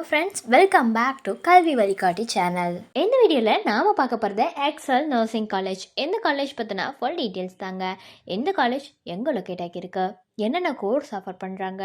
Friends, welcome back to கல்வி வழிகாட்டி channel. இந்த வீடியோவில் நாம் பார்க்க போகிறது எக்ஸல் நர்சிங் காலேஜ். இந்த காலேஜ் பற்றினா ஃபுல் டீட்டெயில்ஸ் தாங்க. எந்த காலேஜ் எங்கே லொக்கேட் ஆகியிருக்கு, என்னென்ன கோர்ஸ் ஆஃபர் பண்ணுறாங்க,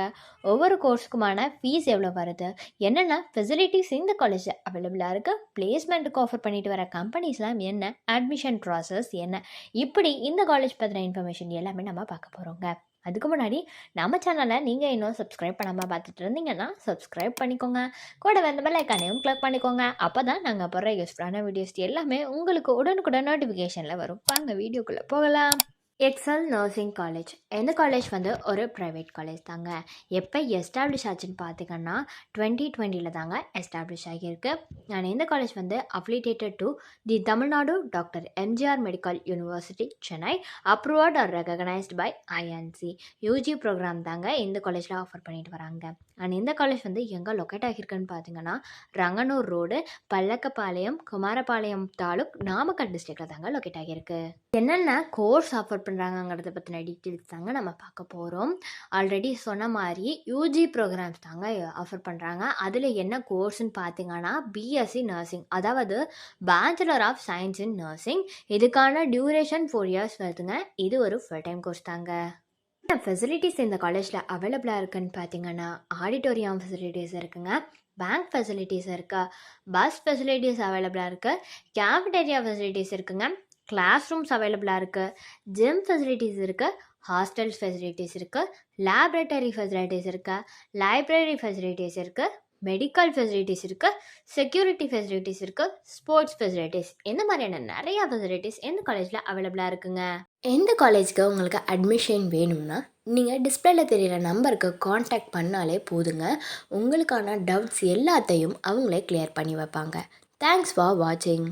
ஒவ்வொரு கோர்ஸுக்குமான ஃபீஸ் எவ்வளோ வருது, என்னென்ன ஃபெசிலிட்டிஸ் இந்த காலேஜில் அவைலபிளாக இருக்குது, பிளேஸ்மெண்ட்டுக்கு ஆஃபர் பண்ணிட்டு வர கம்பெனிஸ்லாம் என்ன, அட்மிஷன் ப்ராசஸ் என்ன, இப்படி இந்த காலேஜ் பற்றின இன்ஃபர்மேஷன் எல்லாமே நம்ம பார்க்க போகிறோங்க. அதுக்கு முன்னாடி நம்ம சேனலை நீங்கள் இன்னும் சப்ஸ்கிரைப் பண்ணாமல் பார்த்துட்டு இருந்தீங்கன்னா சப்ஸ்கிரைப் பண்ணிக்கோங்க. கூட வந்து பெல் ஐக்கானையும் கிளிக் பண்ணிக்கோங்க. அப்போ தான் நாங்கள் போடுற யூஸ்ஃபுல்லான வீடியோஸ் எல்லாமே உங்களுக்கு உடனுக்குடன் நோட்டிஃபிகேஷனில் வரும். வாங்க வீடியோக்குள்ளே போகலாம். Excel nursing college. இந்த காலேஜ் வந்து ஒரு ப்ரைவேட் காலேஜ் தாங்க. எப்போ எஸ்டாப்ளிஷ் ஆச்சுன்னு பார்த்தீங்கன்னா 2020 தாங்க எஸ்டாப்ளிஷ் ஆகியிருக்கு. அண்ட் இந்த காலேஜ் வந்து affiliated to the Tamil Nadu doctor MGR medical university Chennai, approved or recognised by INC. UG programme தாங்க இந்த காலேஜில் ஆஃபர் பண்ணிட்டு வராங்க. அண்ட் இந்த காலேஜ் வந்து எங்கே லொக்கேட் ஆகியிருக்குன்னு பார்த்தீங்கன்னா ரங்கனூர் ரோடு, பல்லக்கப்பாளையம், குமாரபாளையம் தாலுக், நாமக்கல் டிஸ்ட்ரிக்டில் தாங்க லொக்கேட் ஆகியிருக்கு. என்னென்ன கோர்ஸ் ஆஃபர் பண்ணுறாங்கங்கிறத பற்றின டீட்டெயில்ஸ் தாங்க நம்ம பார்க்க போகிறோம். ஆல்ரெடி சொன்ன மாதிரி யூஜி ப்ரோக்ராம்ஸ் தாங்க ஆஃபர் பண்ணுறாங்க. அதில் என்ன கோர்ஸ்ன்னு பார்த்தீங்கன்னா பிஎஸ்சி நர்சிங், அதாவது bachelor of science in nursing. இதுக்கான டியூரேஷன் 4 years வருதுங்க. இது ஒரு ஃபுல் டைம் கோர்ஸ் தாங்க. ஃபெசிலிட்டிஸ் இந்த காலேஜில் அவைலபிளாக இருக்குன்னு பார்த்தீங்கன்னா ஆடிட்டோரியம் ஃபெசிலிட்டிஸ் இருக்குங்க, பேங்க் ஃபெசிலிட்டிஸ் இருக்குது, பஸ் ஃபெசிலிட்டிஸ் அவைலபிளாக இருக்குது, கேஃபிடேரியா ஃபெசிலிட்டிஸ் இருக்குங்க, கிளாஸ் ரூம்ஸ் அவைலபிளாக இருக்குது, ஜிம் ஃபெசிலிட்டிஸ் இருக்குது, ஹாஸ்டல் ஃபெசிலிட்டிஸ் இருக்குது, லேப்ரேட்டரி ஃபெசிலிட்டிஸ் இருக்குது, லைப்ரரி ஃபெசிலிட்டிஸ் இருக்குது, மெடிக்கல் ஃபெசிலிட்டிஸ் இருக்குது, செக்யூரிட்டி ஃபெசிலிட்டிஸ் இருக்குது, ஸ்போர்ட்ஸ் ஃபெசிலிட்டிஸ், இந்த மாதிரியான நிறையா ஃபெசிலிட்டிஸ் இந்த காலேஜில் அவைலபிளாக இருக்குங்க. எந்த காலேஜுக்கு உங்களுக்கு அட்மிஷன் வேணும்னா நீங்கள் டிஸ்பிளேல தெரியிற நம்பருக்கு காண்டாக்ட் பண்ணாலே போதுங்க. உங்களுக்கான டவுட்ஸ் எல்லாத்தையும் அவங்களே கிளியர் பண்ணி வைப்பாங்க. தேங்க்ஸ் ஃபார் வாட்சிங்.